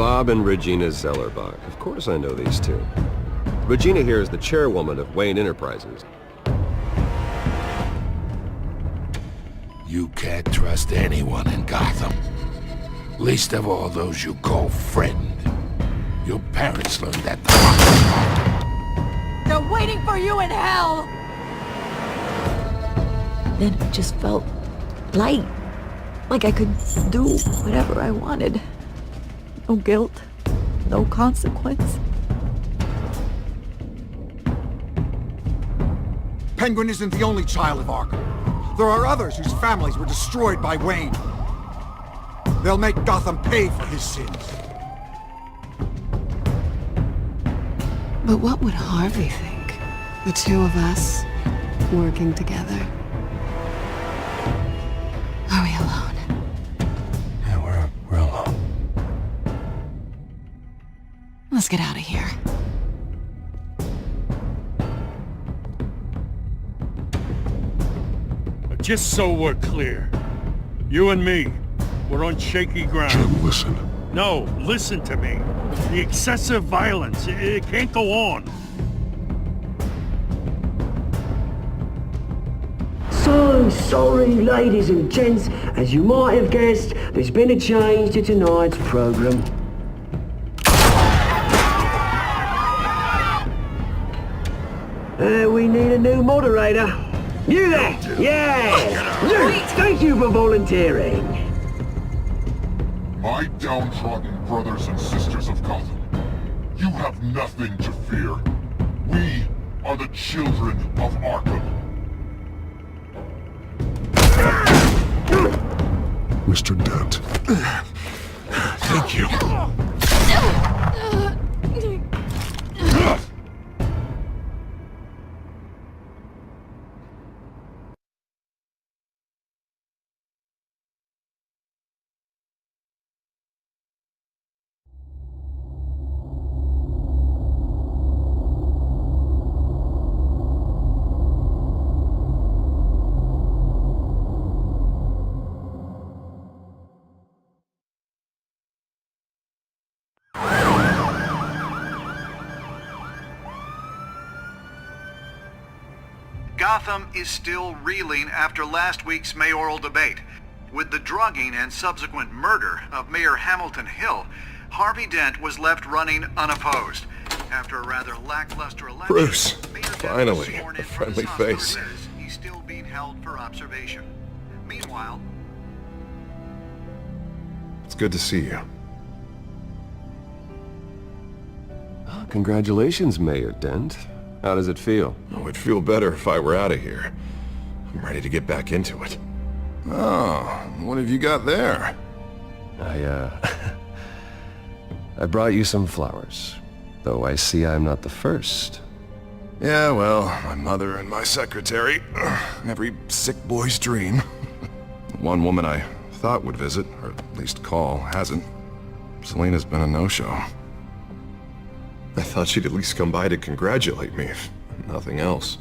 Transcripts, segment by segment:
Bob and Regina Zellerbach. Of course I know these two. Regina here is the chairwoman of Wayne Enterprises. You can't trust anyone in Gotham. Least of all those you call friend. Your parents learned that the hard way. They're waiting for you in hell! Then it just felt light. Like I could do whatever I wanted. No guilt, no consequence. Penguin isn't the only child of Arkham. There are others whose families were destroyed by Wayne. They'll make Gotham pay for his sins. But what would Harvey think? The two of us working together. Are we alone? Yeah, we're alone. Let's get out of here. Just so we're clear, you and me, we're on shaky ground. Jim, listen. No, listen to me. The excessive violence, it can't go on. So sorry, ladies and gents. As you might have guessed, there's been a change to tonight's program. We need a new moderator. You there! Yeah! You! Thank you for volunteering. My downtrodden brothers and sisters of Gotham, you have nothing to fear. We are the children of Arkham. Mr. Dent. Thank you. Gotham is still reeling after last week's mayoral debate. With the drugging and subsequent murder of Mayor Hamilton Hill, Harvey Dent was left running unopposed. After a rather lackluster election, Bruce, Mayor Dent was finally, sworn a in for friendly the face. Perez. He's still being held for observation. Meanwhile, It's good to see you. Congratulations, Mayor Dent. How does it feel? Oh, it'd feel better if I were out of here. I'm ready to get back into it. Oh, what have you got there? I brought you some flowers. Though I see I'm not the first. Yeah, well, my mother and my secretary. Every sick boy's dream. One woman I thought would visit, or at least call, hasn't. Selena's been a no-show. I thought she'd at least come by to congratulate me, if nothing else.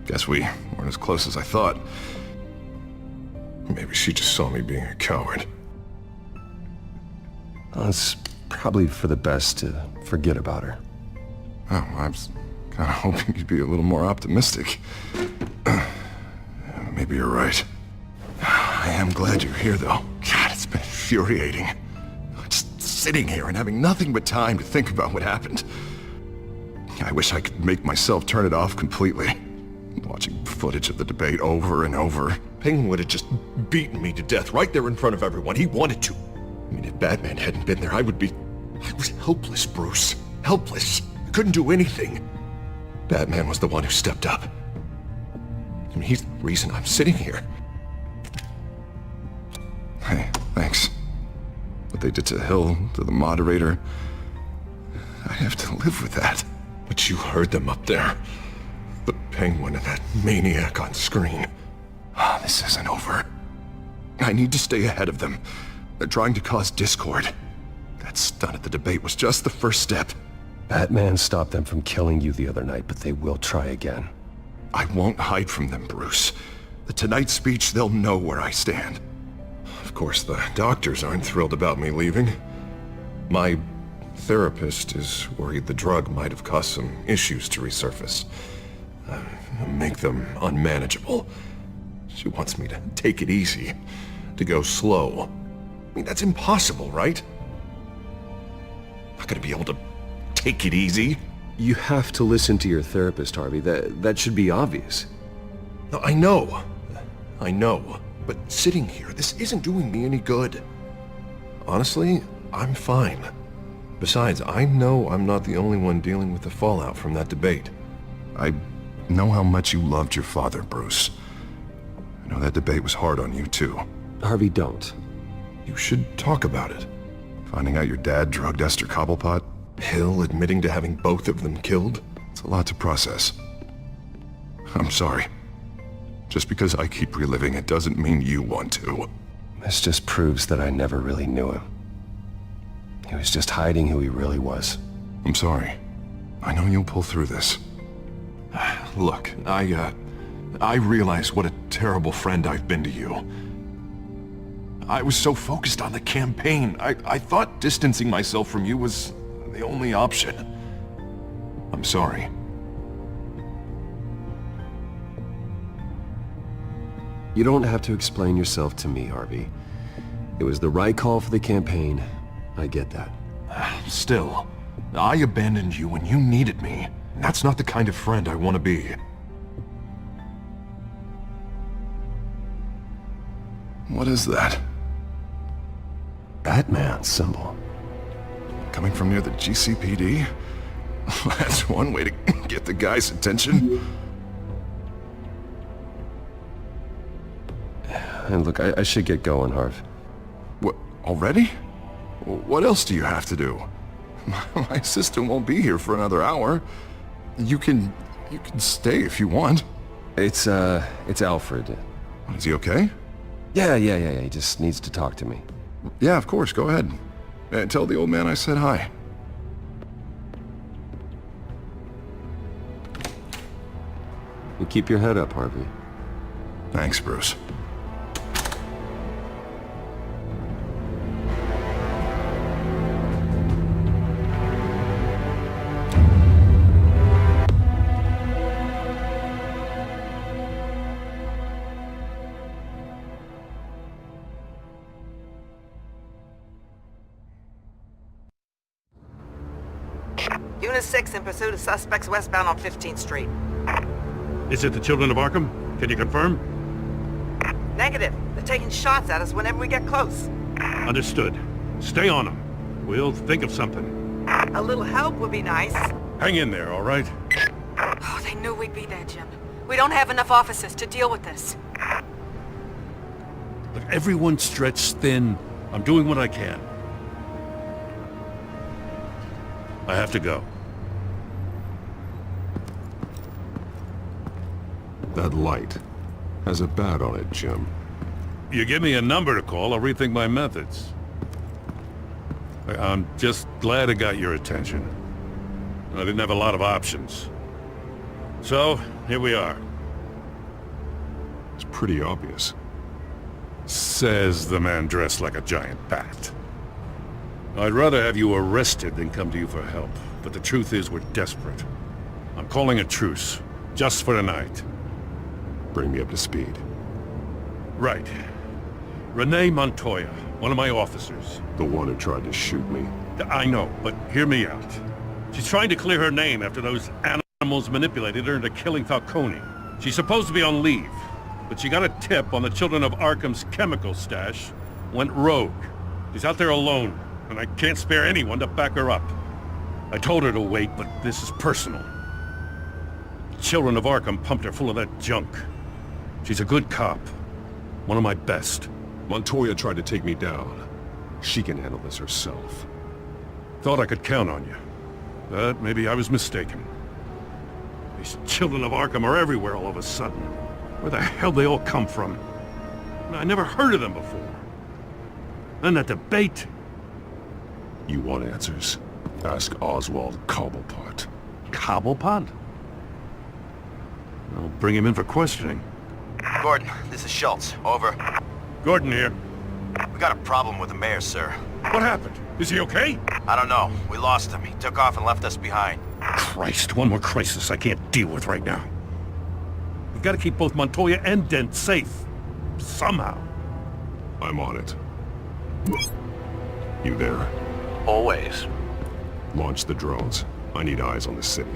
Guess we weren't as close as I thought. Maybe she just saw me being a coward. Well, it's probably for the best to forget about her. Oh, I was kind of hoping you'd be a little more optimistic. Maybe you're right. I am glad you're here, though. God, it's been infuriating. Just sitting here and having nothing but time to think about what happened. I wish I could make myself turn it off completely. Watching footage of the debate over and over. Penguin would have just beaten me to death right there in front of everyone. He wanted to. I mean, if Batman hadn't been there, I was helpless, Bruce. Helpless. I couldn't do anything. Batman was the one who stepped up. I mean, he's the reason I'm sitting here. Hey, thanks. What they did to Hill, to the moderator, I have to live with that. But you heard them up there. The Penguin and that maniac on screen. This isn't over. I need to stay ahead of them. They're trying to cause discord. That stunt at the debate was just the first step. Batman stopped them from killing you the other night, but they will try again. I won't hide from them, Bruce. The Tonight speech, they'll know where I stand. Of course, the doctors aren't thrilled about me leaving. My therapist is worried the drug might have caused some issues to resurface. Make them unmanageable. She wants me to take it easy, to go slow. I mean, that's impossible, right? I'm not gonna be able to take it easy. You have to listen to your therapist, Harvey. That should be obvious. No, I know. But sitting here, this isn't doing me any good. Honestly, I'm fine. Besides, I know I'm not the only one dealing with the fallout from that debate. I know how much you loved your father, Bruce. I know that debate was hard on you, too. Harvey, don't. You should talk about it. Finding out your dad drugged Esther Cobblepot, Hill admitting to having both of them killed. It's a lot to process. I'm sorry. Just because I keep reliving it doesn't mean you want to. This just proves that I never really knew him. He was just hiding who he really was. I'm sorry. I know you'll pull through this. Look, I realize what a terrible friend I've been to you. I was so focused on the campaign. I thought distancing myself from you was the only option. I'm sorry. You don't have to explain yourself to me, Harvey. It was the right call for the campaign. I get that. Still, I abandoned you when you needed me. That's not the kind of friend I want to be. What is that? Batman symbol. Coming from near the GCPD? That's one way to get the guy's attention. And look, I should get going, Harv. What, already? What else do you have to do? My assistant won't be here for another hour. You can stay if you want. It's Alfred. Is he okay? Yeah. He just needs to talk to me. Yeah, of course, go ahead. Tell the old man I said hi. You keep your head up, Harvey. Thanks, Bruce. Unit 6 in pursuit of suspects westbound on 15th Street. Is it the Children of Arkham? Can you confirm? Negative. They're taking shots at us whenever we get close. Understood. Stay on them. We'll think of something. A little help would be nice. Hang in there, all right? Oh, they knew we'd be there, Jim. We don't have enough officers to deal with this. Look, everyone's stretched thin. I'm doing what I can. I have to go. That light has a bat on it, Jim. You give me a number to call, I'll rethink my methods. I'm just glad it got your attention. I didn't have a lot of options. So, here we are. It's pretty obvious. Says the man dressed like a giant bat. I'd rather have you arrested than come to you for help, but the truth is we're desperate. I'm calling a truce, just for tonight. Bring me up to speed. Right. Renee Montoya, one of my officers. The one who tried to shoot me. I know, but hear me out. She's trying to clear her name after those animals manipulated her into killing Falcone. She's supposed to be on leave, but she got a tip on the Children of Arkham's chemical stash, went rogue. She's out there alone, and I can't spare anyone to back her up. I told her to wait, but this is personal. Children of Arkham pumped her full of that junk. She's a good cop. One of my best. Montoya tried to take me down. She can handle this herself. Thought I could count on you. But maybe I was mistaken. These Children of Arkham are everywhere all of a sudden. Where the hell they all come from? I never heard of them before. And that debate. You want answers? Ask Oswald Cobblepot. Cobblepot? I'll bring him in for questioning. Gordon, this is Schultz. Over. Gordon here. We got a problem with the mayor, sir. What happened? Is he okay? I don't know. We lost him. He took off and left us behind. Christ, one more crisis I can't deal with right now. We've got to keep both Montoya and Dent safe. Somehow. I'm on it. You there? Always. Launch the drones. I need eyes on the city.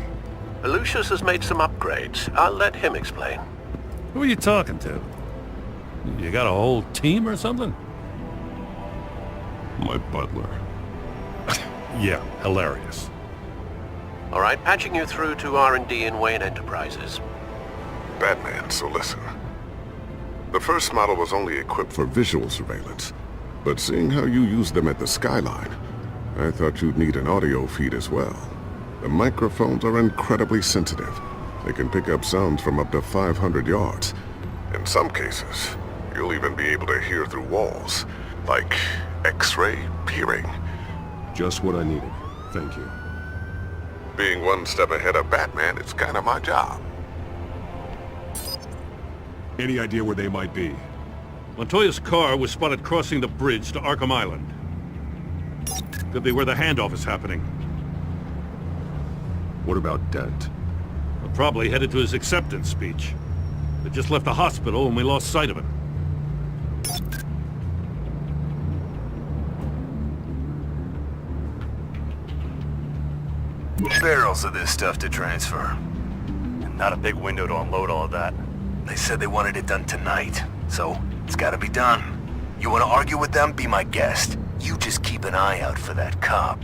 Lucius has made some upgrades. I'll let him explain. Who are you talking to? You got a whole team or something? My butler. Yeah, hilarious. All right, patching you through to R&D in Wayne Enterprises. Batman, so listen. The first model was only equipped for visual surveillance, but seeing how you use them at the skyline, I thought you'd need an audio feed as well. The microphones are incredibly sensitive. They can pick up sounds from up to 500 yards. In some cases, you'll even be able to hear through walls, like X-ray peering. Just what I needed. Thank you. Being one step ahead of Batman, it's kind of my job. Any idea where they might be? Montoya's car was spotted crossing the bridge to Arkham Island. Could be where the handoff is happening. What about Dent? Probably headed to his acceptance speech. They just left the hospital and we lost sight of him. Barrels of this stuff to transfer. And not a big window to unload all of that. They said they wanted it done tonight, so it's gotta be done. You wanna argue with them? Be my guest. You just keep an eye out for that cop.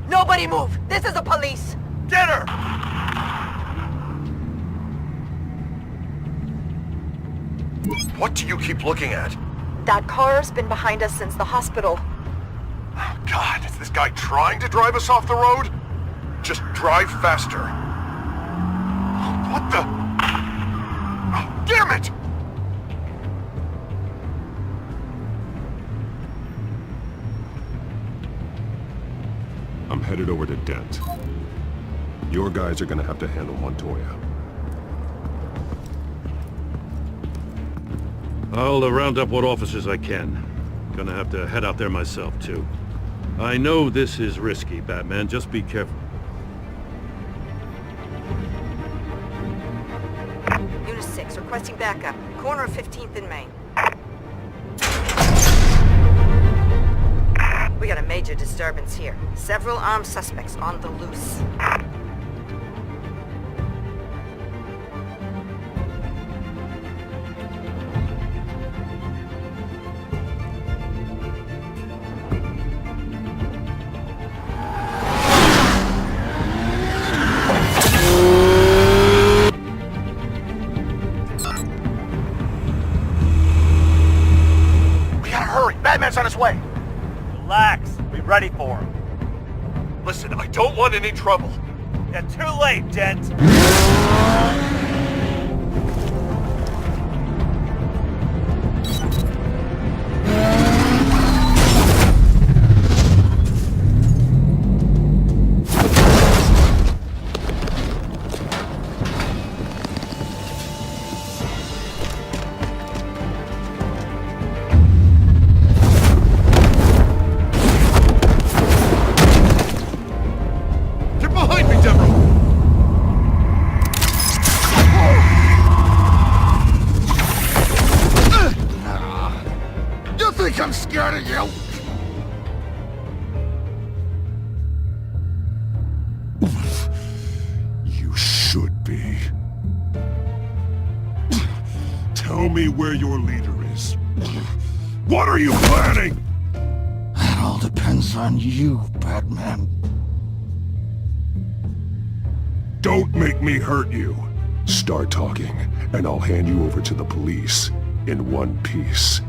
Nobody move! This is the police! Get her! What do you keep looking at? That car's been behind us since the hospital. God, is this guy trying to drive us off the road? Just drive faster. What the? Oh, damn it! I'm headed over to Dent. Your guys are gonna have to handle Montoya. I'll round up what officers I can. Gonna have to head out there myself, too. I know this is risky, Batman. Just be careful. Unit 6, requesting backup. Corner of 15th and Main. We got a major disturbance here. Several armed suspects on the loose. Batman's on his way. Relax. Be ready for him. Listen, I don't want any trouble. Yeah, too late, Dent. I'm scared of you! You should be. Tell me where your leader is. What are you planning? That all depends on you, Batman. Don't make me hurt you. Start talking, and I'll hand you over to the police in one piece.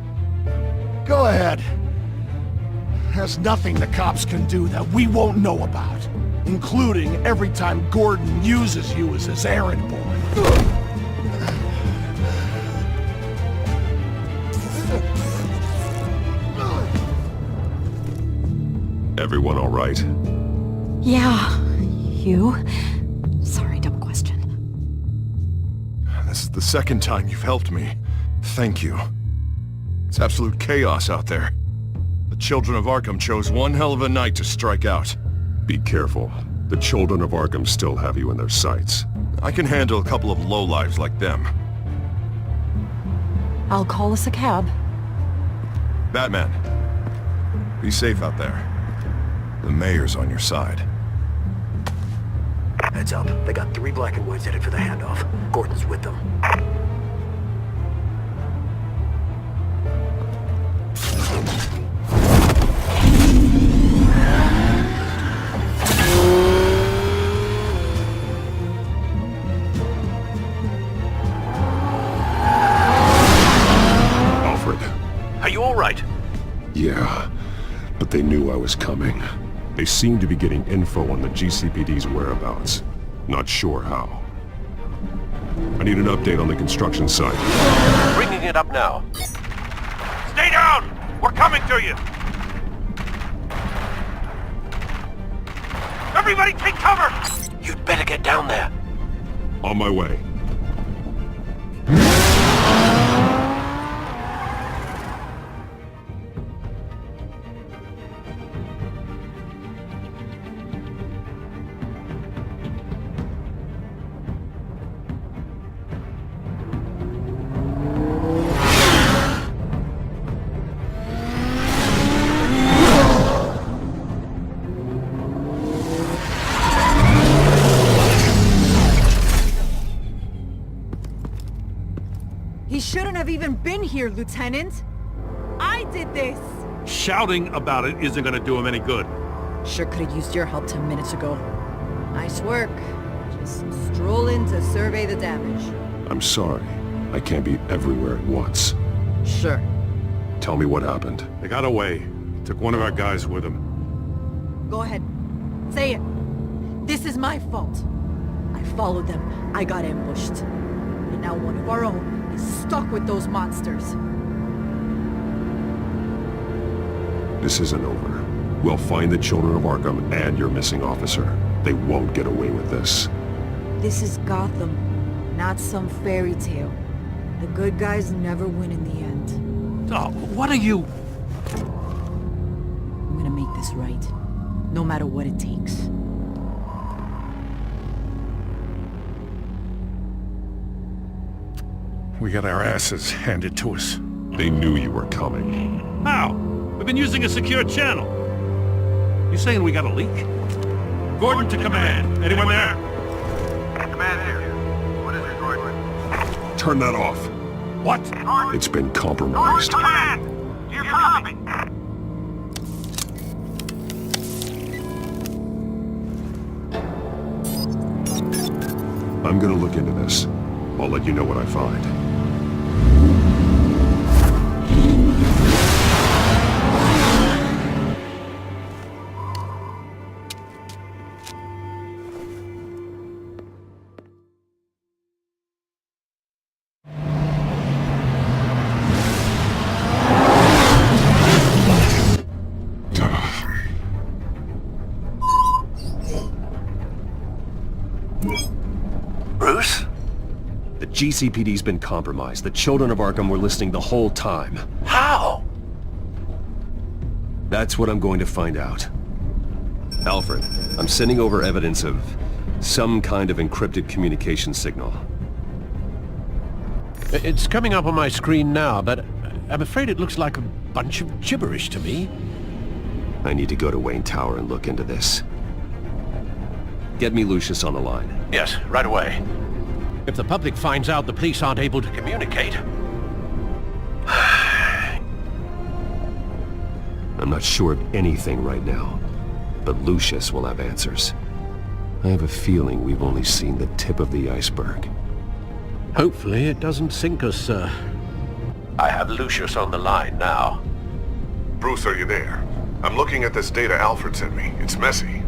Go ahead. There's nothing the cops can do that we won't know about, including every time Gordon uses you as his errand boy. Everyone all right? Yeah. You? Sorry, dumb question. This is the second time you've helped me. Thank you. It's absolute chaos out there. The Children of Arkham chose one hell of a night to strike out. Be careful. The Children of Arkham still have you in their sights. I can handle a couple of lowlives like them. I'll call us a cab. Batman, be safe out there. The mayor's on your side. Heads up. They got 3 black and whites headed for the handoff. Gordon's with them. Alfred. Are you all right? Yeah, but they knew I was coming. They seem to be getting info on the GCPD's whereabouts. Not sure how. I need an update on the construction site. Bringing it up now. Stay down! We're coming to you! Everybody take cover! You'd better get down there. On my way. He shouldn't have even been here, Lieutenant. I did this. Shouting about it isn't gonna do him any good. Sure could have used your help 10 minutes ago. Nice work. Just stroll in to survey the damage. I'm sorry. I can't be everywhere at once. Sure. Tell me what happened. They got away. Took one of our guys with them. Go ahead. Say it. This is my fault. I followed them. I got ambushed. And now one of our own is stuck with those monsters. This isn't over. We'll find the Children of Arkham and your missing officer. They won't get away with this. This is Gotham, not some fairy tale. The good guys never win in the end. Oh, what are you... I'm gonna make this right, no matter what it takes. We got our asses handed to us. They knew you were coming. How? We've been using a secure channel. You saying we got a leak? Gordon to command. Anyone there? Command here. What is your droid with? Turn that off. What? It's been compromised. Command! You're copy! I'm gonna look into this. I'll let you know what I find. Bruce? The GCPD's been compromised. The Children of Arkham were listening the whole time. How? That's what I'm going to find out. Alfred, I'm sending over evidence of some kind of encrypted communication signal. It's coming up on my screen now, but I'm afraid it looks like a bunch of gibberish to me. I need to go to Wayne Tower and look into this. Get me Lucius on the line. Yes, right away. If the public finds out the police aren't able to communicate... I'm not sure of anything right now, but Lucius will have answers. I have a feeling we've only seen the tip of the iceberg. Hopefully it doesn't sink us, sir. I have Lucius on the line now. Bruce, are you there? I'm looking at this data Alfred sent me. It's messy.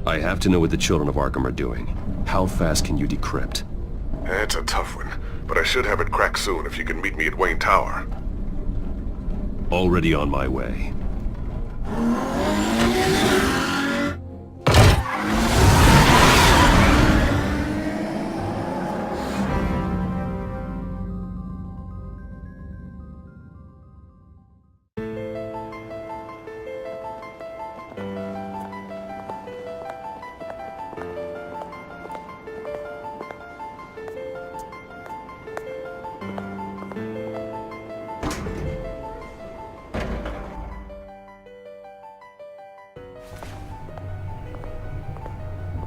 I have to know what the Children of Arkham are doing. How fast can you decrypt? It's a tough one, but I should have it cracked soon if you can meet me at Wayne Tower. Already on my way.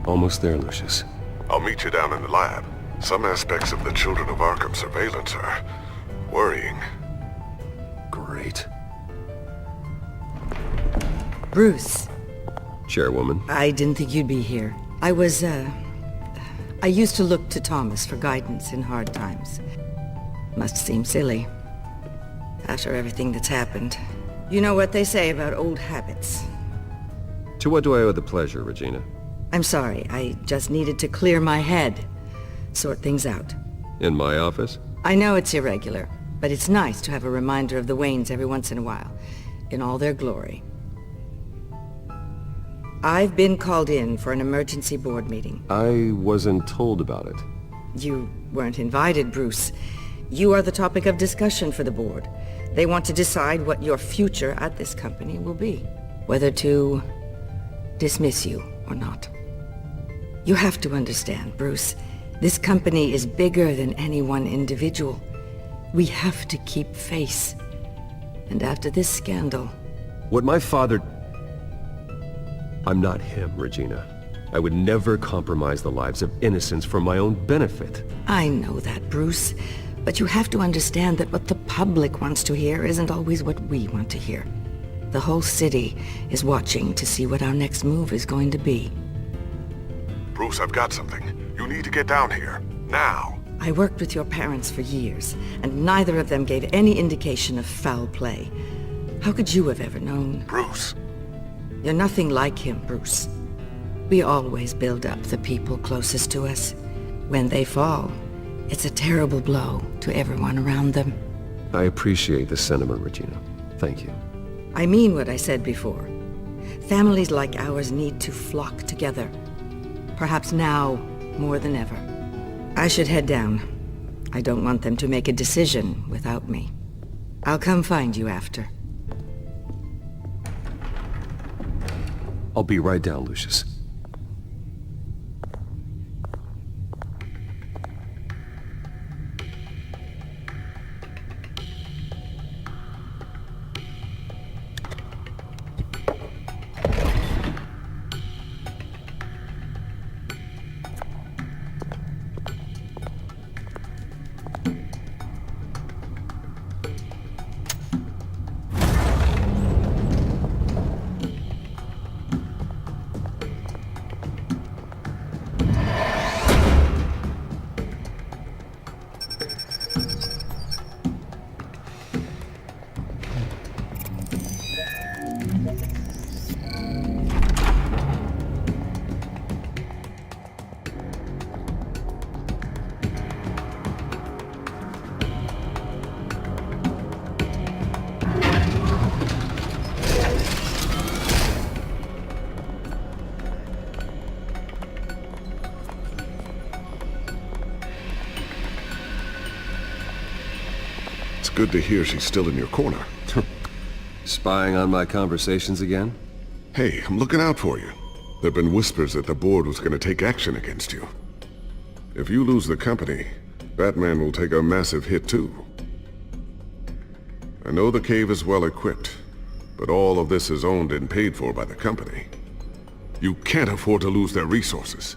Almost there, Lucius. I'll meet you down in the lab. Some aspects of the Children of Arkham surveillance are worrying. Great. Bruce. Chairwoman. I didn't think you'd be here. I used to look to Thomas for guidance in hard times. Must seem silly. After everything that's happened. You know what they say about old habits. To what do I owe the pleasure, Regina? I'm sorry, I just needed to clear my head. Sort things out. In my office? I know it's irregular, but it's nice to have a reminder of the Waynes every once in a while. In all their glory. I've been called in for an emergency board meeting. I wasn't told about it. You weren't invited, Bruce. You are the topic of discussion for the board. They want to decide what your future at this company will be. Whether to dismiss you or not. You have to understand, Bruce. This company is bigger than any one individual. We have to keep face. And after this scandal... What my father... I'm not him, Regina. I would never compromise the lives of innocents for my own benefit. I know that, Bruce. But you have to understand that what the public wants to hear isn't always what we want to hear. The whole city is watching to see what our next move is going to be. Bruce, I've got something. You need to get down here. Now. I worked with your parents for years, and neither of them gave any indication of foul play. How could you have ever known? Bruce. You're nothing like him, Bruce. We always build up the people closest to us. When they fall, it's a terrible blow to everyone around them. I appreciate the sentiment, Regina. Thank you. I mean what I said before. Families like ours need to flock together. Perhaps now more than ever. I should head down. I don't want them to make a decision without me. I'll come find you after. I'll be right down, Lucius. Good to hear she's still in your corner. Spying on my conversations again? Hey, I'm looking out for you. There've been whispers that the board was going to take action against you. If you lose the company, Batman will take a massive hit too. I know the cave is well equipped, but all of this is owned and paid for by the company. You can't afford to lose their resources.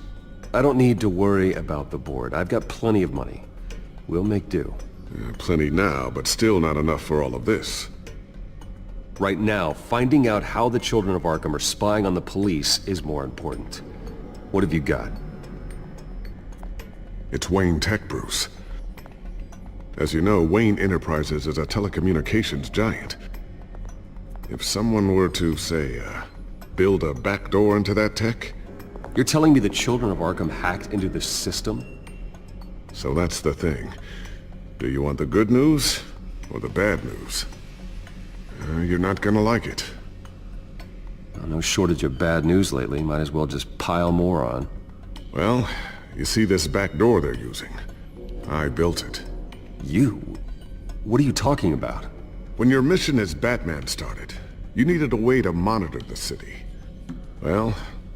I don't need to worry about the board. I've got plenty of money. We'll make do. Plenty now, but still not enough for all of this. Right now, finding out how the Children of Arkham are spying on the police is more important. What have you got? It's Wayne Tech, Bruce. As you know, Wayne Enterprises is a telecommunications giant. If someone were to, say, build a backdoor into that tech... You're telling me the Children of Arkham hacked into this system? So that's the thing. Do you want the good news or the bad news? You're not gonna like it. No shortage of bad news lately. Might as well just pile more on. Well, you see this back door they're using? I built it. You? What are you talking about? When your mission as Batman started, you needed a way to monitor the city. Well,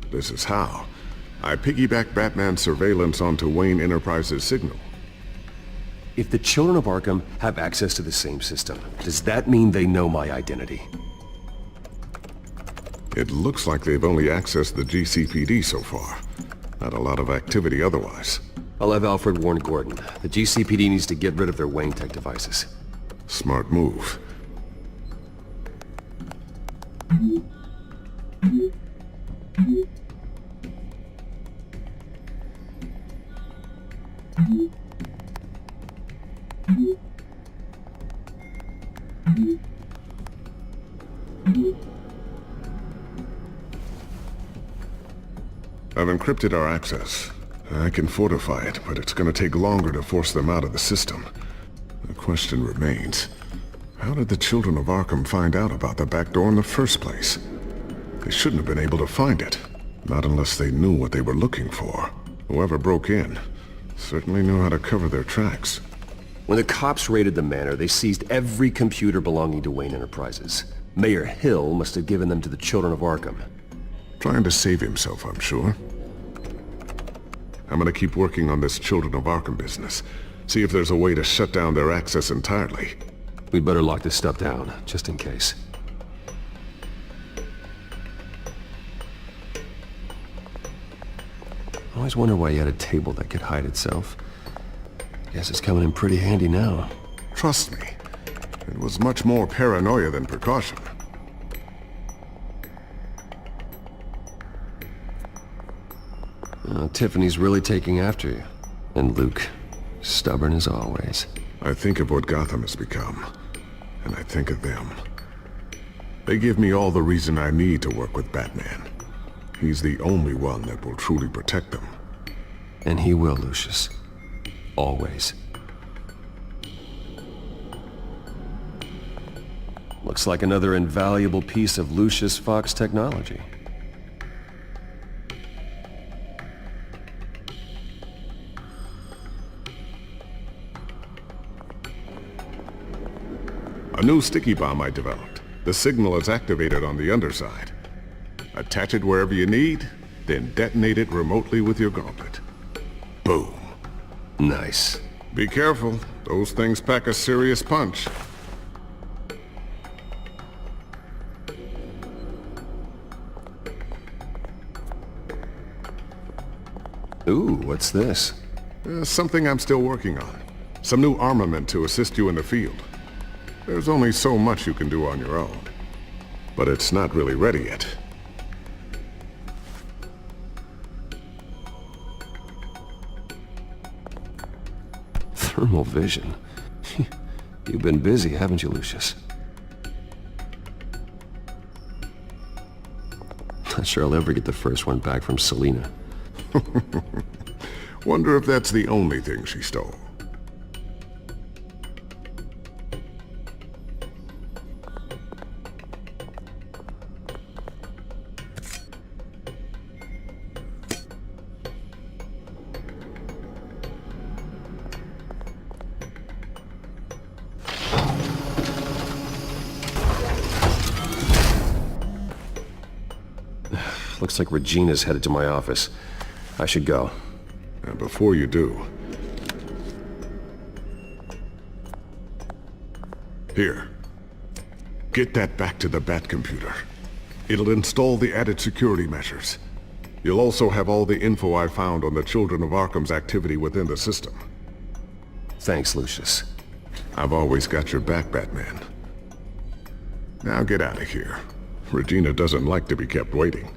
this is how. I piggybacked Batman's surveillance onto Wayne Enterprises' signal. If the Children of Arkham have access to the same system, does that mean they know my identity? It looks like they've only accessed the GCPD so far. Not a lot of activity otherwise. I'll have Alfred warn Gordon. The GCPD needs to get rid of their Wayne Tech devices. Smart move. I've encrypted our access. I can fortify it, but it's gonna take longer to force them out of the system. The question remains, how did the children of Arkham find out about the back door in the first place? They shouldn't have been able to find it. Not unless they knew what they were looking for. Whoever broke in certainly knew how to cover their tracks. When the cops raided the manor, they seized every computer belonging to Wayne Enterprises. Mayor Hill must have given them to the children of Arkham. Trying to save himself, I'm sure. I'm gonna keep working on this Children of Arkham business. See if there's a way to shut down their access entirely. We'd better lock this stuff down, just in case. I always wonder why you had a table that could hide itself. Guess it's coming in pretty handy now. Trust me, it was much more paranoia than precaution. Tiffany's really taking after you. And Luke, stubborn as always. I think of what Gotham has become, and I think of them. They give me all the reason I need to work with Batman. He's the only one that will truly protect them. And he will, Lucius. Always. Looks like another invaluable piece of Lucius Fox technology. A new sticky bomb I developed. The signal is activated on the underside. Attach it wherever you need, then detonate it remotely with your gauntlet. Boom. Nice. Be careful. Those things pack a serious punch. Ooh, what's this? Something I'm still working on. Some new armament to assist you in the field. There's only so much you can do on your own. But it's not really ready yet. Thermal vision. You've been busy, haven't you, Lucius? Not sure I'll ever get the first one back from Selina. Wonder if that's the only thing she stole. Looks like Regina's headed to my office. I should go. And before you do... Here. Get that back to the Bat computer. It'll install the added security measures. You'll also have all the info I found on the Children of Arkham's activity within the system. Thanks, Lucius. I've always got your back, Batman. Now get out of here. Regina doesn't like to be kept waiting.